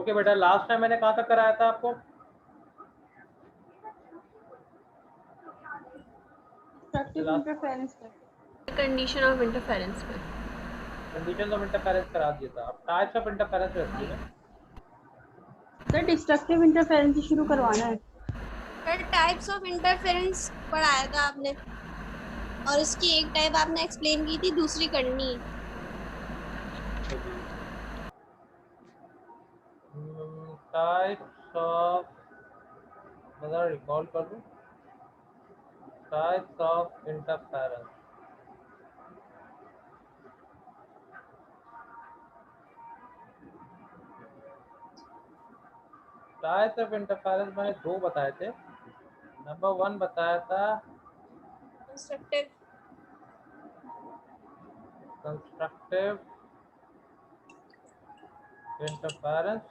Okay बेटा, last time मैंने कहाँ तक कराया था आपको? डिस्ट्रक्टिव इंटरफेरेंस पे, कंडीशन ऑफ इंटरफेरेंस पे। कंडीशन ऑफ इंटरफेरेंस करा दिया था। अब टाइप्स ऑफ इंटरफेरेंस रहती है ना। सर डिस्ट्रक्टिव इंटरफेरेंस से शुरू करवाना है। सर टाइप्स ऑफ इंटरफेरेंस पढ़ाया था आपने, और इसकी एक टाइप आपने एक्सप्लेन की थी, दूसरी करनी है। टाइप्स ऑफ, मैं रिकॉल कर दूं, types of interference. Types of interference मैंने दो बताए थे। नंबर 1 बताया था कंस्ट्रक्टिव कंस्ट्रक्टिव इंटरफेरेंस,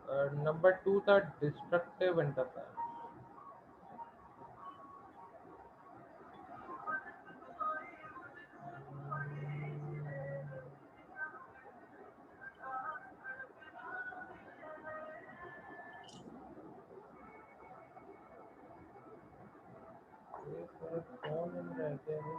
और नंबर 2 था डिस्ट्रक्टिव इंटरफेरेंस। फोन में रह गया है।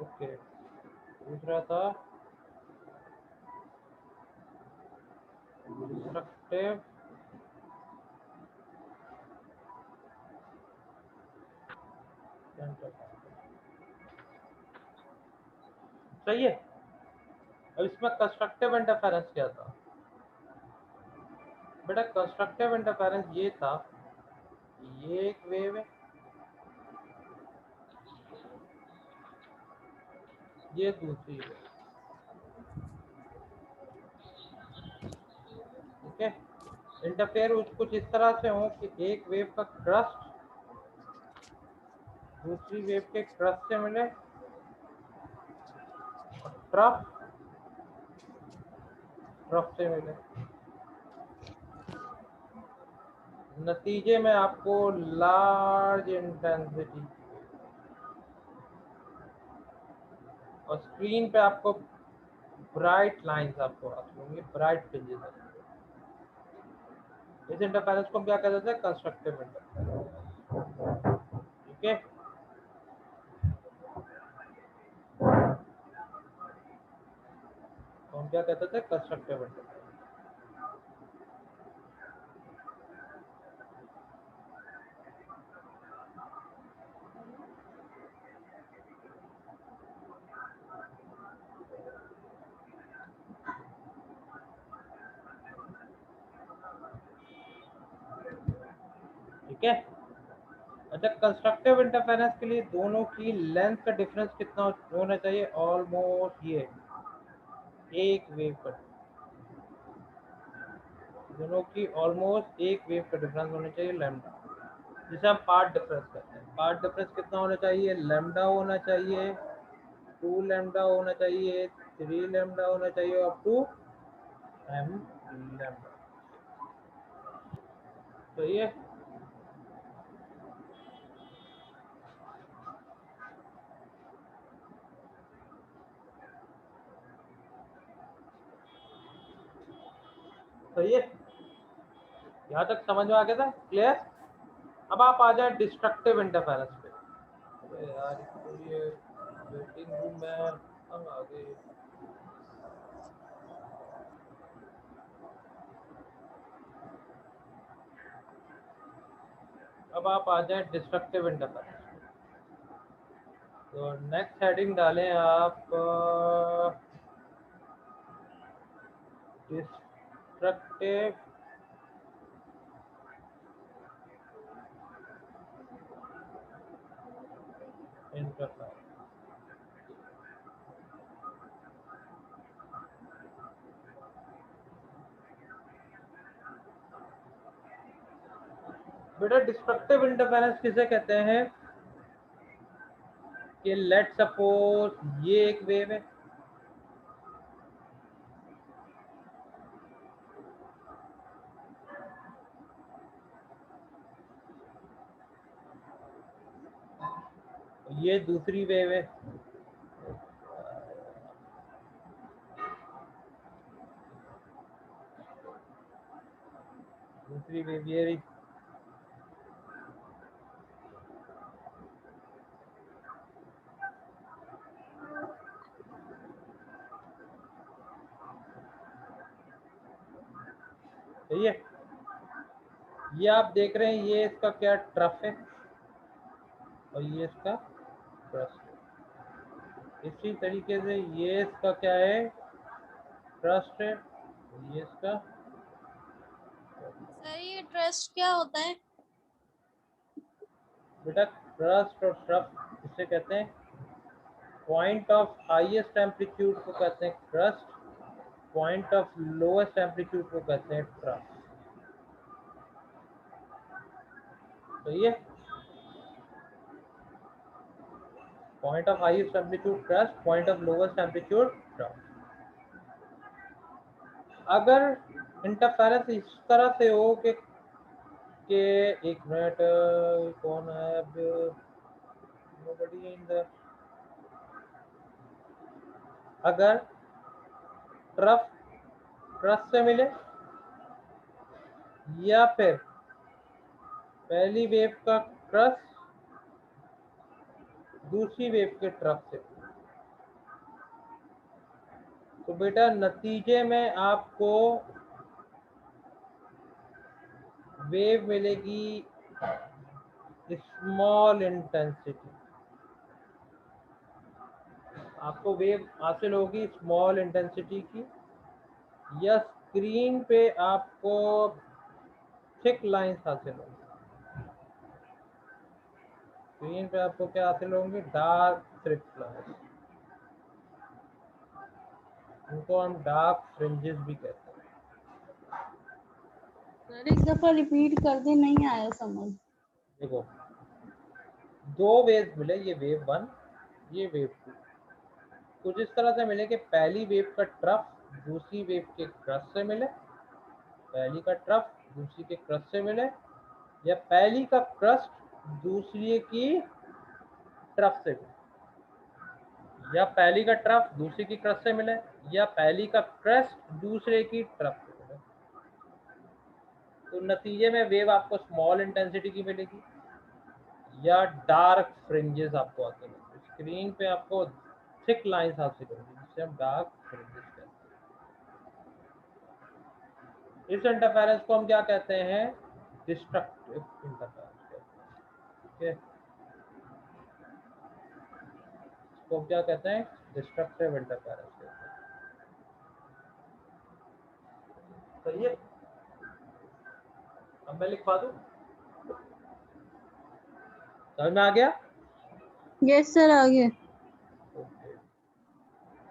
ओके, दूसरा था डिस्ट्रक्टिव सही है। अब इसमें कंस्ट्रक्टिव इंटरफेरेंस क्या था बेटा? कंस्ट्रक्टिव इंटरफेरेंस ये था, ये एक वेव है, ये दूसरी वेव, ठीक है। इंटरफेयर कुछ इस तरह से हो कि एक वेव का क्रस्ट दूसरी वेव के क्रस्ट से मिले, और ट्रफ ट्रफ से मिले। नतीजे में आपको लार्ज इंटेंसिटी और स्क्रीन पे आपको ब्राइट लाइंस आपको हासिल होंगी, ब्राइट फ्रिंजेस। इस इंटरफेरेंस को हम क्या कहते हैं? कंस्ट्रक्टिव इंटरफेरेंस, ठीक है। तो हम क्या कहते थे? Constructive interference. ठीक है। अच्छा, कंस्ट्रक्टिव इंटरफेरेंस के लिए दोनों की लेंथ का डिफरेंस कितना होना चाहिए? ऑलमोस्ट ये एक वेव का, दोनों की ऑलमोस्ट एक वेव का डिफरेंस होना चाहिए, लैम्डा, जिसे हम पार्ट डिफरेंस कहते हैं। पार्ट डिफरेंस कितना होना चाहिए? लैम्डा होना चाहिए, 2 लैम्डा होना चाहिए, 3 लैम्डा होना चाहिए, अप टू m लैम्डा। सही है। सही है, यहाँ तक समझ में आ गया था? क्लियर? अब आप आ जाए डिस्ट्रक्टिव इंटरफेरेंस पे। अरे यार, तो ये वेटिंग रूम में हम आ गए। अब आप आ जाए डिस्ट्रक्टिव इंटरफेरेंस। तो नेक्स्ट हेडिंग डालें आप डिस्ट्रक्टिव इंटरफेरेंस। बेटा डिस्ट्रक्टिव इंटरफेरेंस किसे कहते हैं? कि लेट सपोज ये एक वेव है, ये दूसरी वेव है, दूसरी वेव ये रही, सही है। ये आप देख रहे हैं, ये इसका क्या ट्रफ है और ये इसका ट्रस्ट है। इसी तरीके से ये इसका क्या है, ट्रस्ट है, ये इसका। सर ये ट्रस्ट क्या होता है? बेटा ट्रस्ट और ट्रफ इसे कहते हैं, पॉइंट ऑफ हाईएस्ट एम्पलीट्यूड को कहते हैं trust, point of lowest amplitude को कहते हैं ट्रफ। तो ये point of highest amplitude trust, point of lowest amplitude trough. अगर इंटरफेरेंस इस तरह से हो कि एक मिनट, कौन है अब, nobody in the, अगर ट्रफ ट्रस्ट से मिले या फिर पहली वेव का ट्रस्ट दूसरी वेव के ट्रफ से, तो बेटा नतीजे में आपको वेव मिलेगी स्मॉल इंटेंसिटी, आपको वेव हासिल होगी स्मॉल इंटेंसिटी की, या स्क्रीन पे आपको थिक लाइंस हासिल होंगी। स्क्रीन पे आपको क्या हासिल होंगी, डार्क थिक लाइंस, उनको हम डार्क फ्रिंजेस भी कहते हैं। सर एक दफा रिपीट कर दे, नहीं आया समझ। देखो दो वेव मिले, ये वेव 1, ये वेव 2, कुछ इस तरह से मिले कि पहली वेव का ट्रफ दूसरी वेव के क्रस्ट से मिले, पहली का ट्रफ दूसरी के क्रस्ट से मिले, या पहली का क्रस्ट दूसरी की ट्रफ से मिले, या पहली का ट्रफ दूसरी की क्रस्ट से मिले, या पहली का क्रस्ट दूसरे की ट्रफ से मिले। तो नतीजे में वेव आपको स्मॉल इंटेंसिटी की मिलेगी या डार्क फ्रिंजेस आपको आते हैं। स्क्रीन पे आपको थिक लाइंस हासिल होंगी जिससे हम डार्क फ्रिंजेस कहते हैं। इस इंटरफेरेंस को हम क्या कहते हैं, डिस्ट्रक्टिव इंटरफेरेंस कहते हैं। ठीक है, इसको क्या कहते हैं, डिस्ट्रक्टिव इंटरफेरेंस कहते हैं। सही है, अब मैं लिखवा दूं, समझ में आ गया? यस सर, आगे। ओके,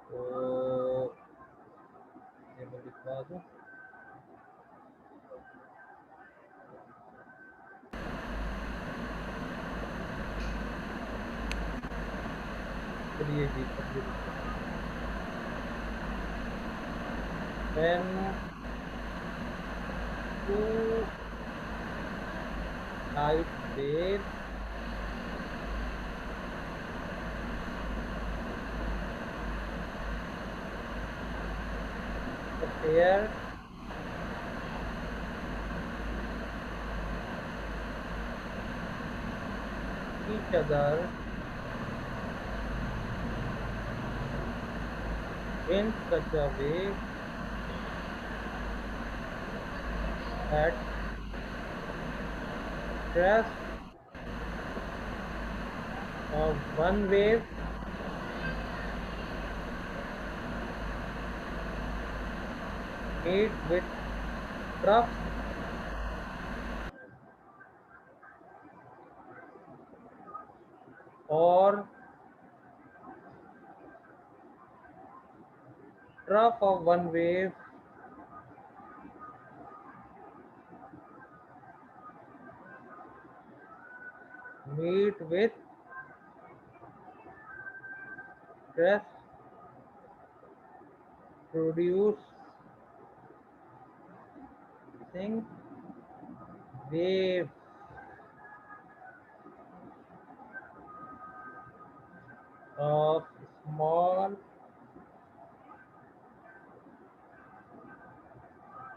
तो ये मैं लिखवा दूं, चलिए जी, when two light waves appear each other in such a way that crest of one wave meet with trough or trough of one wave meet with stress producing waves of small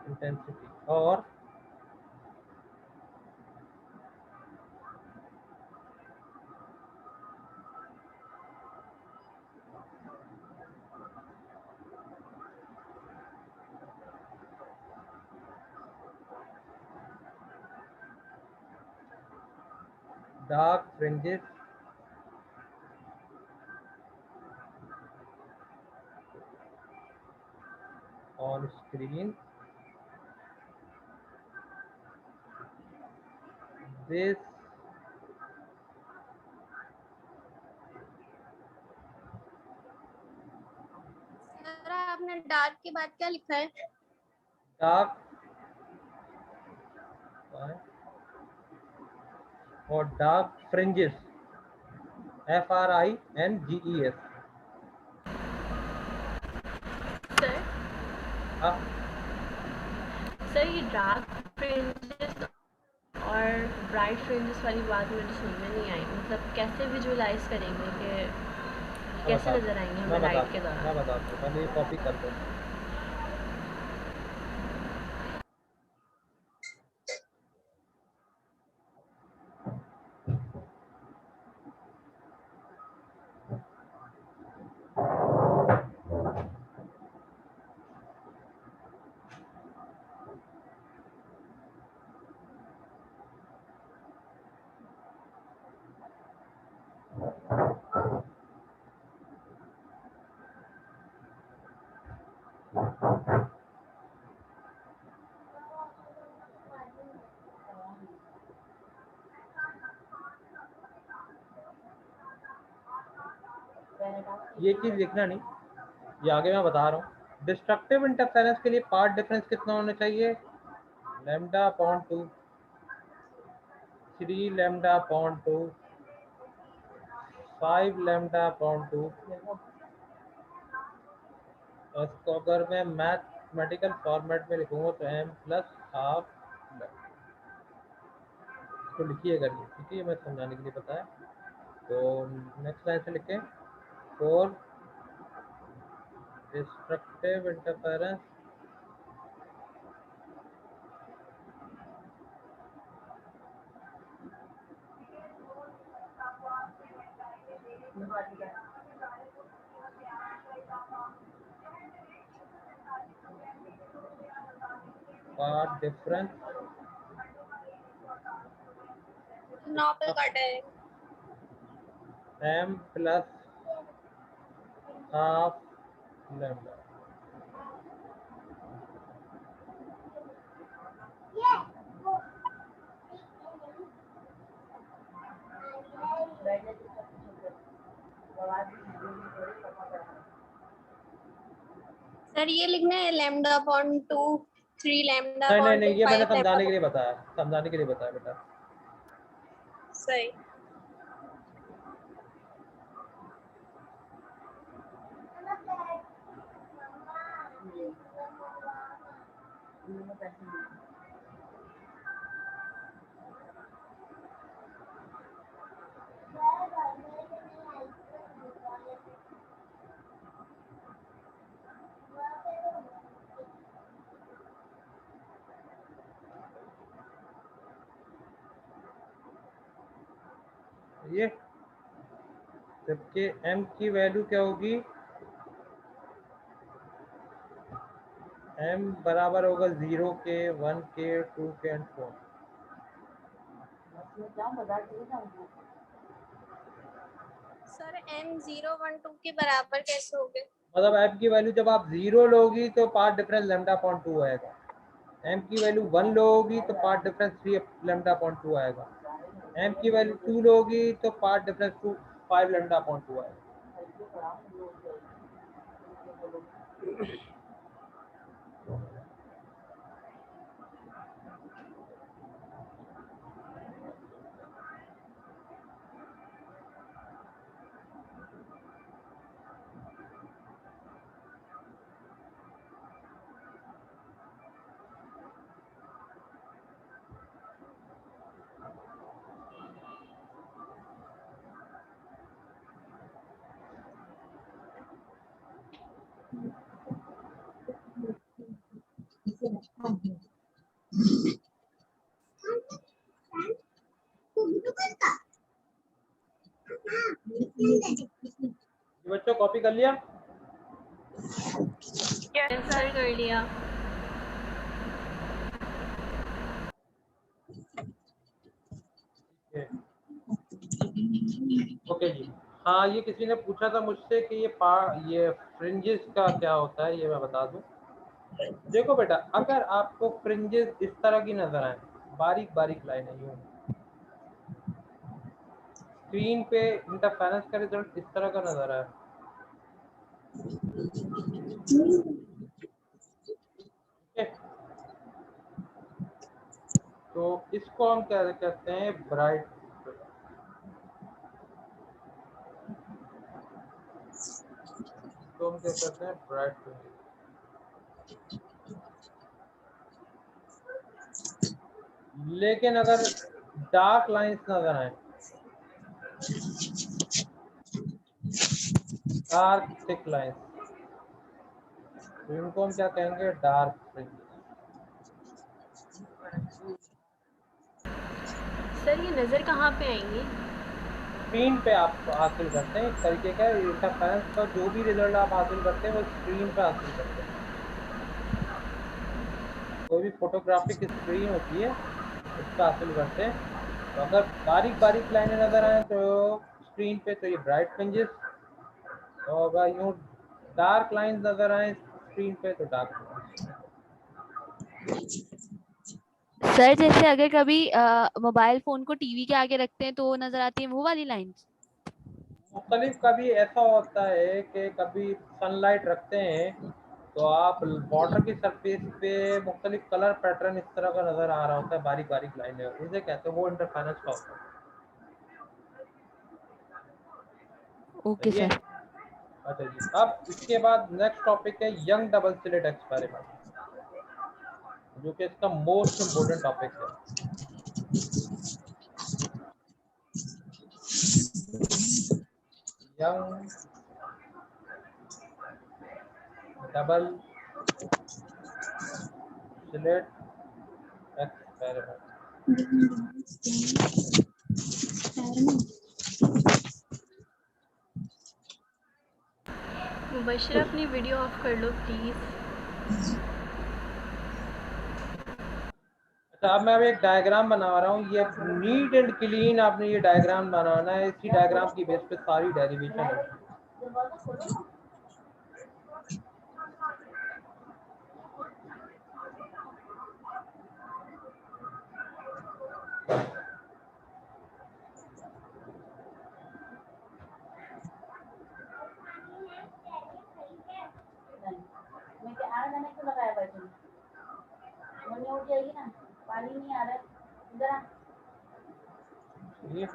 intensity or dark fringes on screen. This sir आपने dark के बाद क्या लिखा है? dark or dark fringes, FRINGES. Sir हाँ, sir ये dark fringes और bright fringes वाली बात मुझे समझ में नहीं आई, मतलब कैसे विजुअलाइज करेंगे कि कैसे नजर आएंगे हमें लाइट के मैं दौरान? बताता हूँ, पहले ये कॉपी कर दो। ये चीज लिखना नहीं, ये आगे मैं बता रहा हूँ। डिस्ट्रक्टिव इंटरफेरेंस के लिए पार्ट डिफरेंस कितना होना चाहिए? Lambda upon 2, 3 lambda upon 2, 5 lambda upon 2। और इसको अगर मैं मैथमेटिकल फॉर्मेट में लिखूंगा तो m प्लस हाफ, इसको लिखिए करके, ठीक है? ये मैं समझाने के लिए बताया। तो नेक्स्ट लाइन से लिखें, four destructive interference path difference 9 पे कट है। m plus half lambda. Sir ये लिखना है लैम्डा अपॉन 2, 3 लैम्डा नहीं नहीं अपॉन 2, नहीं, ये मैंने 5 समझाने लैम्डा। के लिए बताया, समझाने के लिए बताया बेटा। सही। ये जबकि m की वैल्यू क्या होगी? m बराबर होगा 0 के, 1 के, 2 के एंड 4। सर m 0 1 2 के बराबर कैसे हो गए? मतलब m की वैल्यू जब आप 0 लोगी तो पार्ट डिफरेंस लैम्डा अपॉन 2 आएगा। m की वैल्यू 1 लोगी तो पार्ट डिफरेंस 3 लैम्डा अपॉन 2 आएगा। m की वैल्यू 2 लोगी तो पार्ट डिफरेंस 5 लैम्डा अपॉन 2 आएगा। बच्चों कॉपी कर लिया? यस सर कर लिया। ओके जी। हाँ, ये किसी ने पूछा था मुझसे कि ये फ्रिंजेस का क्या होता है, ये मैं बता दूं। देखो बेटा, अगर आपको फ्रिंजेस इस तरह की नजर आए, बारीक बारीक लाइनें यूं, स्क्रीन पे इंटरफेरेंस का रिजल्ट इस तरह का नजर आए, ठीक है, तो इसको हम क्या कहते हैं, ब्राइट, तो हम क्या कहते हैं, ब्राइट फ्रिंजेस। लेकिन अगर डार्क लाइंस नजर आए, डार्क थिक लाइंस, तो इनको हम क्या कहेंगे, डार्क फ्रिंजेस। सर ये नज़र कहाँ पे आएंगी? स्क्रीन पे आप हासिल करते हैं, एक तरीके का इंटरफेरेंस का जो भी रिजल्ट आप हासिल करते हैं वो स्क्रीन पे हासिल करते हैं। कोई भी फोटोग्राफिक स्क्रीन होती है उस पर हासिल करते हैं। तो अगर बारीक बारीक लाइनें नजर आए तो स्क्रीन पे, तो ये ब्राइट फ्रिंजेस, और अगर यूँ डार्क लाइंस नजर आए स्क्रीन पे तो डार्क फ्रिंजेस। सर जैसे अगर कभी मोबाइल फोन को टीवी के आगे रखते हैं तो वो नजर आती है वो वाली लाइंस। मुख्तलिफ, कभी ऐसा होता है कि कभी सनलाइट रखते हैं तो आप वाटर की सरफेस पे मुख्तलिफ कलर पैटर्न इस तरह का नजर आ रहा होता है, बारीक बारीक लाइनें, इसे कहते हैं, वो इंटरफेरेंस का होता है। ओके सही है। सर। अच्छा जी, अब इसके बाद नेक्स्ट टॉपिक है यंग डबल स्लिट एक्सपेरिमेंट, जो कि इसका मोस्ट इम्पोर्टेंट टॉपिक है। Young double slit experiment. Mubashra अपनी वीडियो ऑफ कर लो प्लीज़। अच्छा, अब मैं एक डायग्राम बना रहा हूँ, ये नीट एंड क्लीन आपने ये डायग्राम बनाना है, इसी डायग्राम की बेस पे सारी डेरिवेशन है। ये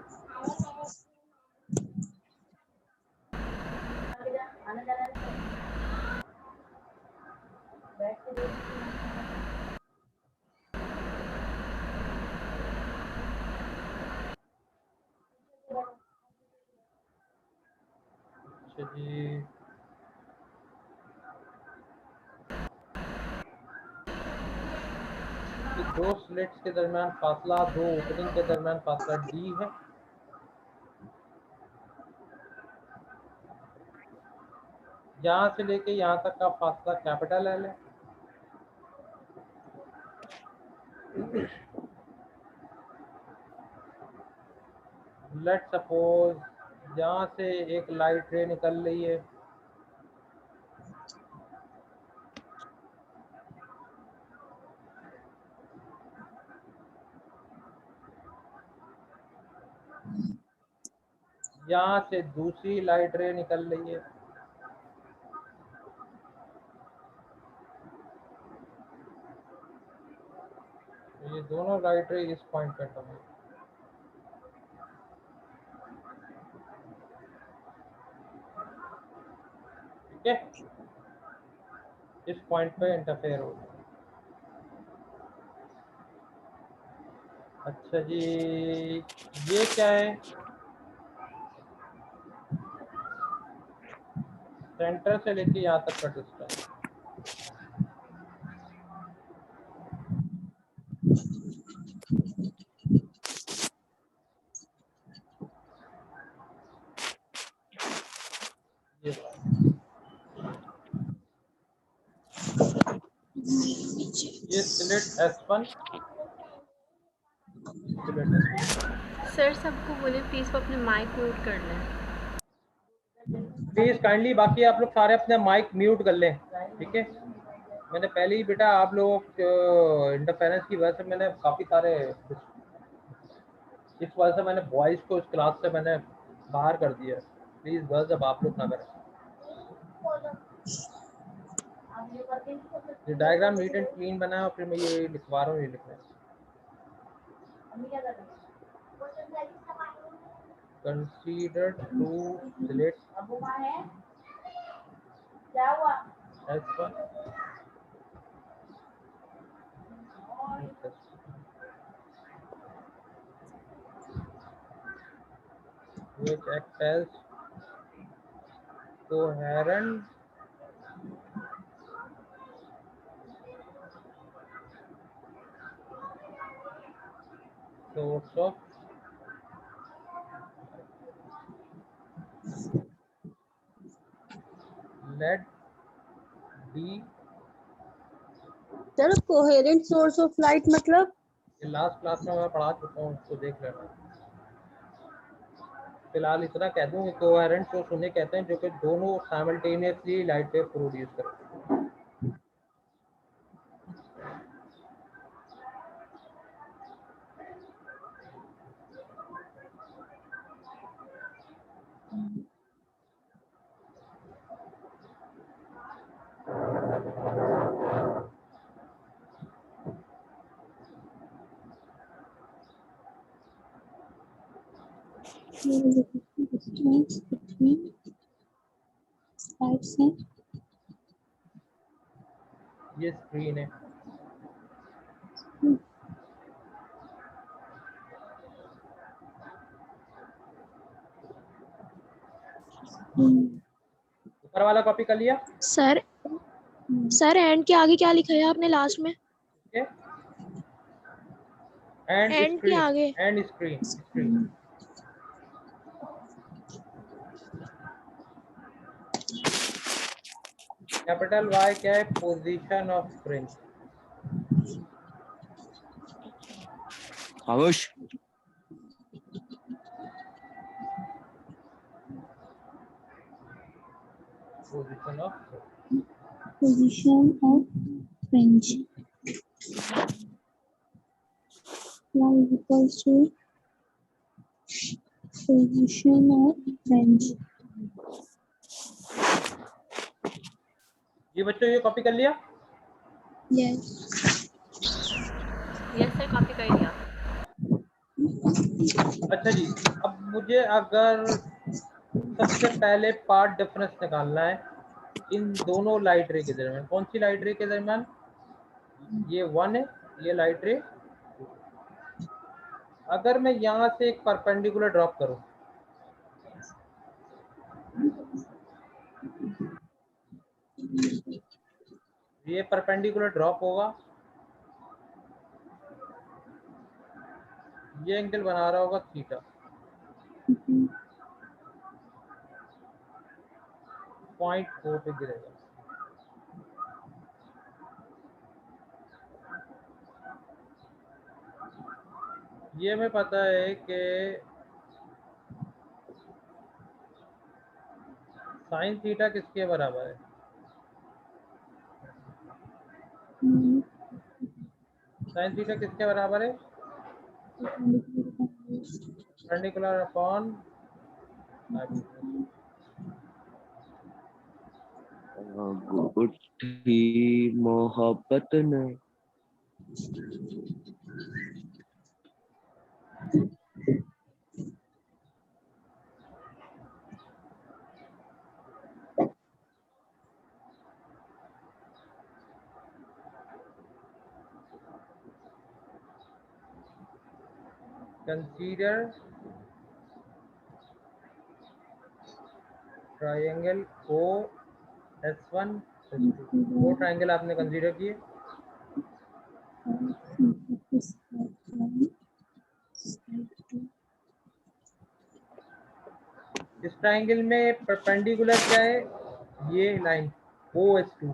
अच्छा जी, कि दो स्लिट्स के दरमियान फासला, दो ओपनिंग के दरमियान फासला डी है। यहाँ से लेके यहाँ तक का फासला कैपिटल एल है। लेट सपोज यहाँ से एक लाइट रे निकल रही है, यहाँ से दूसरी लाइट रे निकल रही है, तो ये दोनों लाइट रे इस पॉइंट पे कम है, ठीक है, इस पॉइंट पे इंटरफेयर हो रहा है। अच्छा जी, ये क्या है, सेंटर से लेके यहाँ तक का डिस्टेंस। ये slit S1, slit S1। Sir सबको बोले प्लीज़ वो अपने माइक म्यूट कर लें। प्लीज काइंडली बाकी आप लोग सारे अपने माइक म्यूट कर लें, ठीक है। मैंने पहले ही बेटा आप लोग इंटरफेरेंस की वजह से मैंने काफ़ी सारे, इस वजह से मैंने बॉयज़ को इस क्लास से मैंने बाहर कर दिया। प्लीज़ गर्ल्स अब आप लोग ना करें। ये डायग्राम नीट एंड क्लीन बना है और फिर मैं ये लिखवा रहा हूँ, ये लिखना है। Consider two slits S1 which act as coherent source of let D। Sir coherent source of light मतलब? ये लास्ट क्लास में मैं पढ़ा चुका हूँ, उसको देख लेना। फिलहाल इतना कह दूँ कि कोहेरेंट सोर्स उन्हें कहते हैं जो कि दोनों साइमल्टेनियसली लाइट वेव प्रोड्यूस करते हैं। Distance between lights and ये स्क्रीन है। ऊपर वाला कॉपी कर लिया? सर सर एंड के आगे क्या लिखा है आपने लास्ट में? एंड एंड के स्क्रीन, आगे end screen, screen. Capital Y क्या है? Position of fringe. खामोश। Position of fringe. Y equals to position of fringe. ये बच्चों ये कॉपी कर लिया? Yes. यस सर कॉपी कर लिया। अच्छा जी, अब मुझे अगर सबसे पहले पार्ट डिफरेंस निकालना है इन दोनों लाइट रे के दरमियान। कौन सी लाइट रे के दरमियान? ये 1 है, ये लाइट रे। अगर मैं यहाँ से एक परपेंडिकुलर ड्रॉप करूँ, ये परपेंडिकुलर ड्रॉप होगा, ये एंगल बना रहा होगा थीटा। पॉइंट 4 पे गिरेगा। ये हमें पता है कि साइन थीटा किसके बराबर है? साइन थीटा किसके बराबर है? परपेंडिकुलर अपॉन गुट्ठी मोहब्बत ने consider triangle OAB S1 S2 वो ट्रायंगल आपने कंसीडर किए। इस ट्रायंगल में परपेंडिकुलर क्या है, ये line OS2।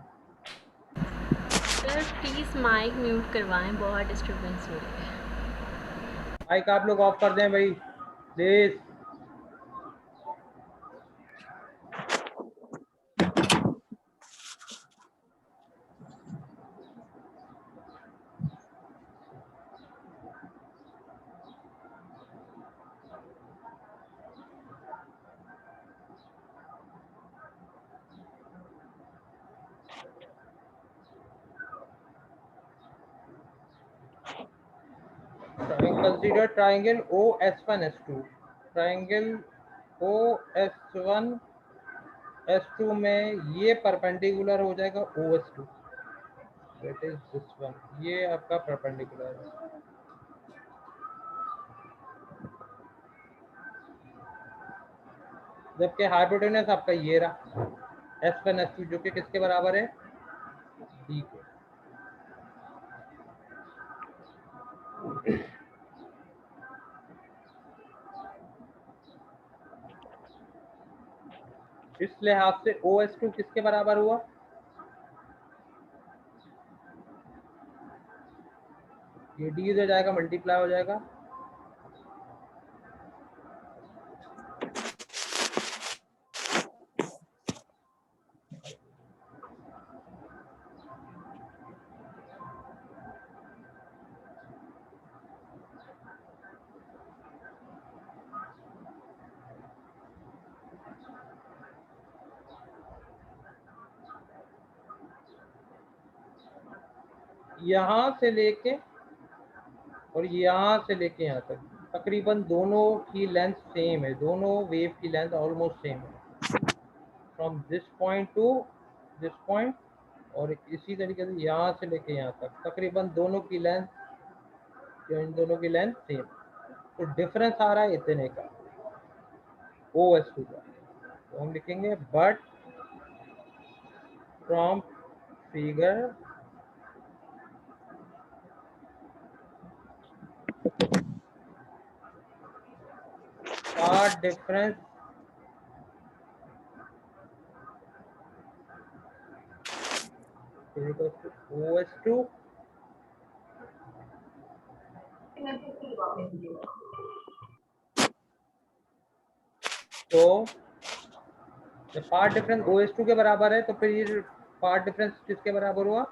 Sir please mike mute करवाएं, बहुत डिस्टरबेंस हो रही है। माइक आप लोग ऑफ कर दें भाई please. Consider triangle OS1 S2। Triangle OS1 S2 में ये परपेंडिकुलर हो जाएगा OS2, that is this one, ये आपका परपेंडिकुलर है। जबकि हाइपोटेनस आपका ये रहा S1 S2 जो कि किसके बराबर है, D के। इस लिहाज से OS2 किसके बराबर हुआ, ये D हो जाएगा, मल्टीप्लाई हो जाएगा यहाँ से लेके और यहाँ से लेके यहाँ तक तकरीबन दोनों की लेंथ सेम है, दोनों वेव की लेंथ ऑलमोस्ट सेम है from this point two this point, और इसी तरीके से यहाँ से लेके यहाँ तक तकरीबन दोनों की लेंथ, इन दोनों की लेंथ सेम। तो डिफरेंस आ रहा है इतने का OS2 का, तो हम लिखेंगे but from figure path difference OS2 तो जब पार्ट डिफरेंस OS2 के बराबर है तो फिर ये पार्ट डिफरेंस किसके बराबर हुआ,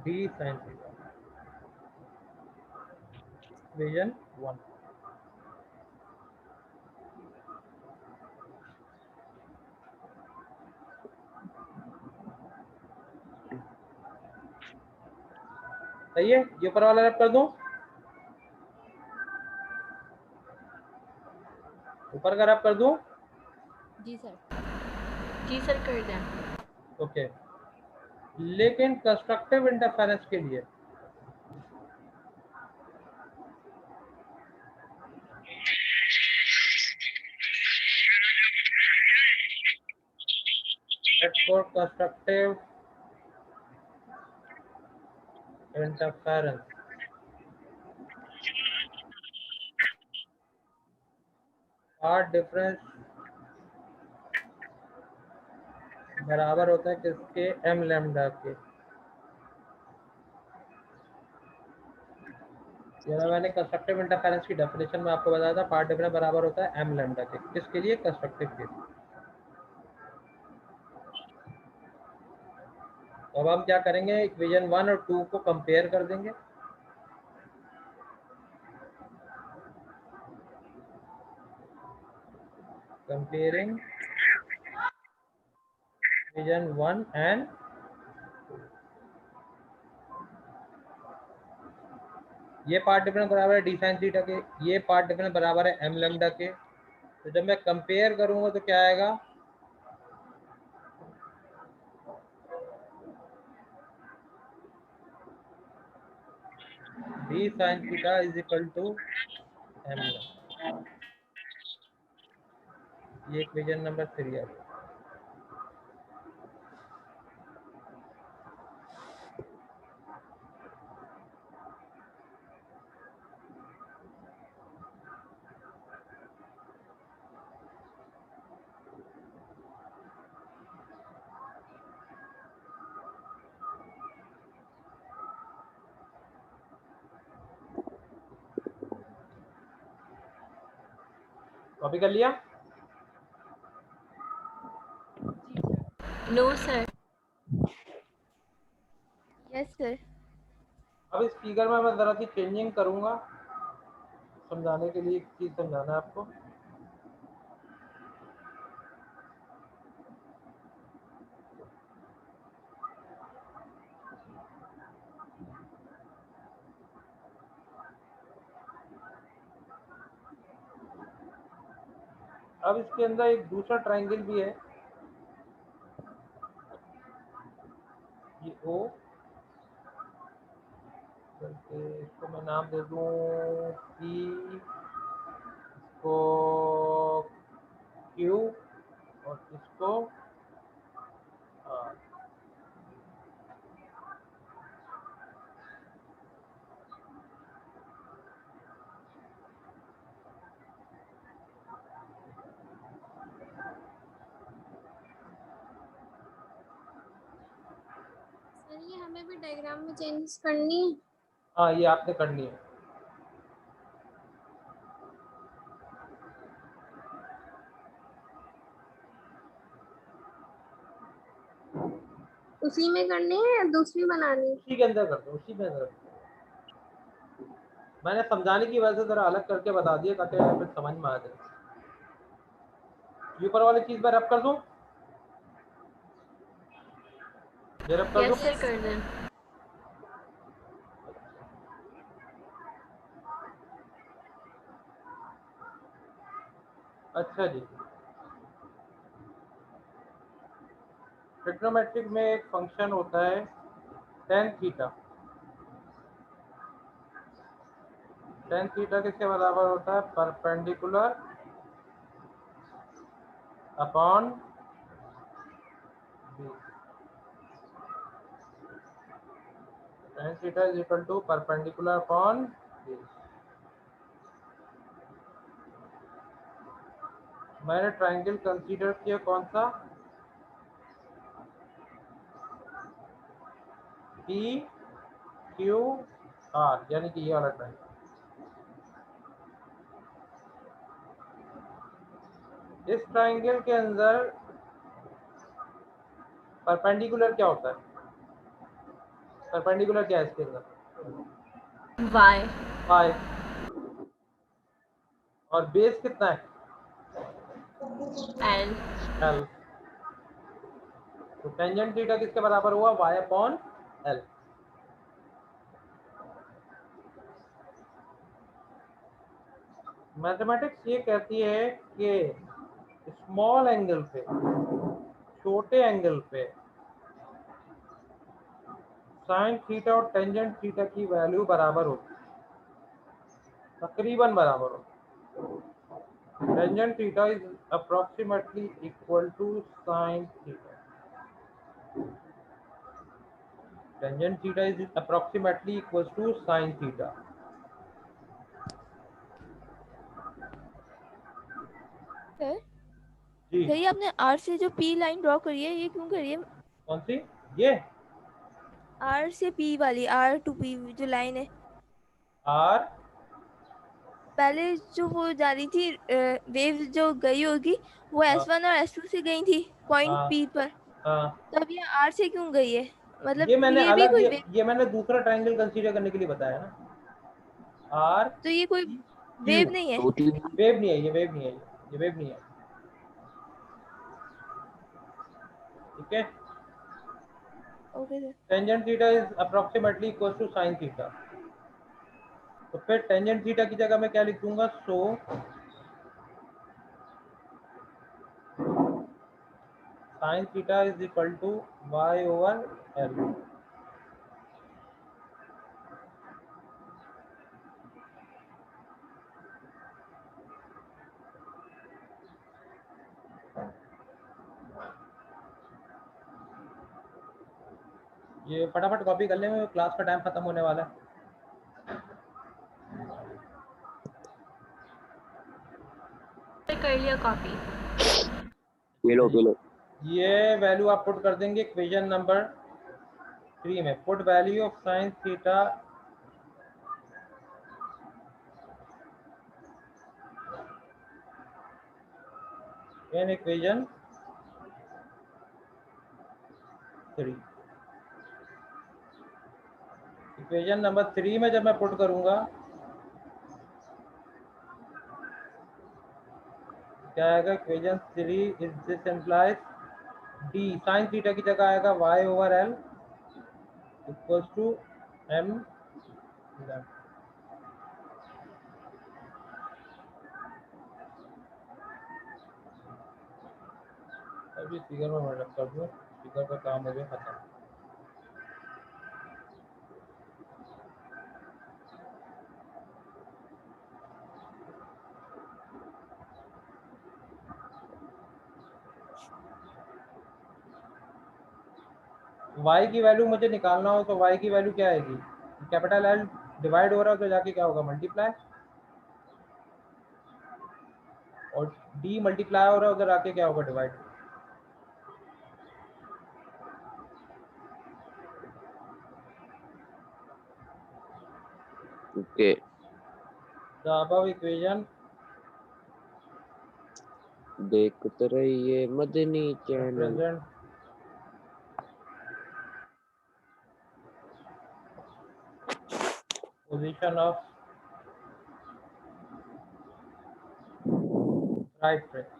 D sin थीटा, इक्वेशन 1। सही है, ये ऊपर वाला रब कर दूं, ऊपर का रब कर दूं, जी सर। जी सर कर दें। ओके। लेकिन कंस्ट्रक्टिव इंटरफेरेंस के लिए for constructive interference path difference बराबर होता है किसके, m लैम्डा के। ये मैंने कंस्ट्रक्टिव इंटरफेरेंस की डेफिनेशन में आपको बताया था, पार्ट डिफरेंस बराबर होता है m लैम्डा के, किसके लिए, कंस्ट्रक्टिव के लिए। तो अब हम क्या करेंगे, इक्वेशन 1 और 2 को कंपेयर कर देंगे। कंपेयरिंग इक्वेशन 1 एंड ये पार्ट डिफरेंस बराबर है d sin थीटा के, ये पार्ट डिफरेंस बराबर है m लैम्डा के। तो जब मैं कंपेयर करूंगा तो क्या आएगा, d b sin theta is equal to m1। ये इक्वेशन नंबर 3 है। कॉपी कर लिया? No sir. Yes sir. अब इस फिगर में मैं जरा सी चेंजिंग करूंगा समझाने के लिए। एक चीज समझाना है आपको। अब इसके अंदर एक दूसरा ट्रायंगल भी है, ये ओ, बल्कि इसको मैं नाम दे दूं पी, इसको क्यू और इसको आर। सर ये हमें भी डायग्राम में चेंज करनी है। हाँ, ये आपने करनी है। उसी में करनी है या दूसरी बनानी है? उसी के अंदर कर दो, उसी के अंदर। मैंने समझाने की वजह से जरा अलग करके बता दिया ताकि फिर समझ में आ जाए। ऊपर वाली चीज मैं रब कर दूं, ये रब कर दूं। यस सर कर दें। अच्छा जी, ट्रिग्नोमेट्रिक में एक फंक्शन होता है tan थीटा। tan थीटा किसके बराबर होता है? Perpendicular upon b। tan theta is equal to perpendicular upon b। मैंने ट्रायंगल कंसीडर किया कौन सा? P Q R, यानी कि ये वाला ट्रायंगल। इस ट्रायंगल के अंदर परपेंडिकुलर क्या होता है? परपेंडिकुलर क्या है इसके अंदर? वाई। फाई। और बेस कितना है? एल। L। तो टेंजेंट थीटा किसके बराबर हुआ? y upon L। मैथमेटिक्स ये कहती है कि स्मॉल एंगल पे, छोटे एंगल पे साइन थीटा और टेंजेंट थीटा की वैल्यू बराबर होती है, तकरीबन बराबर होती है। Tangent theta is approximately equal to sign theta. Tangent theta is approximately equal to sign theta. Sir ji, सही, आपने आर से जो पी लाइन ड्रॉ करी है ये क्यों करी है? कौन सी? ये आर से पी वाली, आर टू पी जो लाइन है, आर। पहले जो वो जा रही थी वेव जो गई होगी वो हाँ S1 और S2 से गई थी पॉइंट हाँ पी पर, हाँ। तो अब ये आर से क्यों गई है? मतलब ये मैंने ये भी अलग, कोई वेव, ये मैंने दूसरा ट्रायंगल कंसीडर करने के लिए बताया ना। आर तो ये कोई क्यू। वेव नहीं है? वेव नहीं है, ये वेव नहीं है, ये वेव नहीं है। ठीक है। Okay sir. Tangent theta is approximately equal to sign theta. तो फिर टेंजेंट थीटा की जगह मैं क्या लिख दूंगा? So sine theta is equal to y over L। ये फटाफट कॉपी कर लेंगे, क्लास का टाइम खत्म होने वाला है। कर लिया कॉपी। ये लो ये वैल्यू आप पुट कर देंगे इक्वेशन नंबर 3 में। Put value of sine theta in equation 3। Equation number 3 में जब मैं पुट करूंगा क्या आएगा, equation 3 is this implies D sine theta की जगह आएगा y over L equals to M lambda. अभी फिगर में मदद कर दूँ, फिगर का काम हो गया खत्म। y की वैल्यू मुझे निकालना हो तो y की वैल्यू क्या आएगी, कैपिटल L डिवाइड हो रहा है तो जाके क्या होगा, मल्टीप्लाई, और d मल्टीप्लाई हो रहा है उधर आके क्या होगा, divide. Okay. The above equation देखते रहिए Madani channel. represent position of right brace।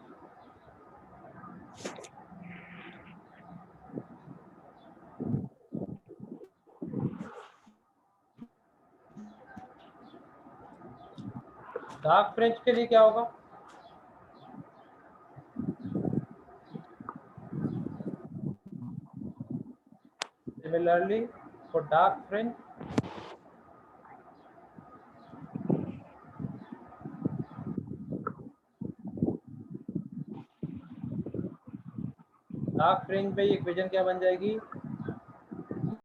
Dark fringe के लिए क्या होगा, similarly for dark fringe dark fringe पे ये इक्वेशन क्या बन जाएगी,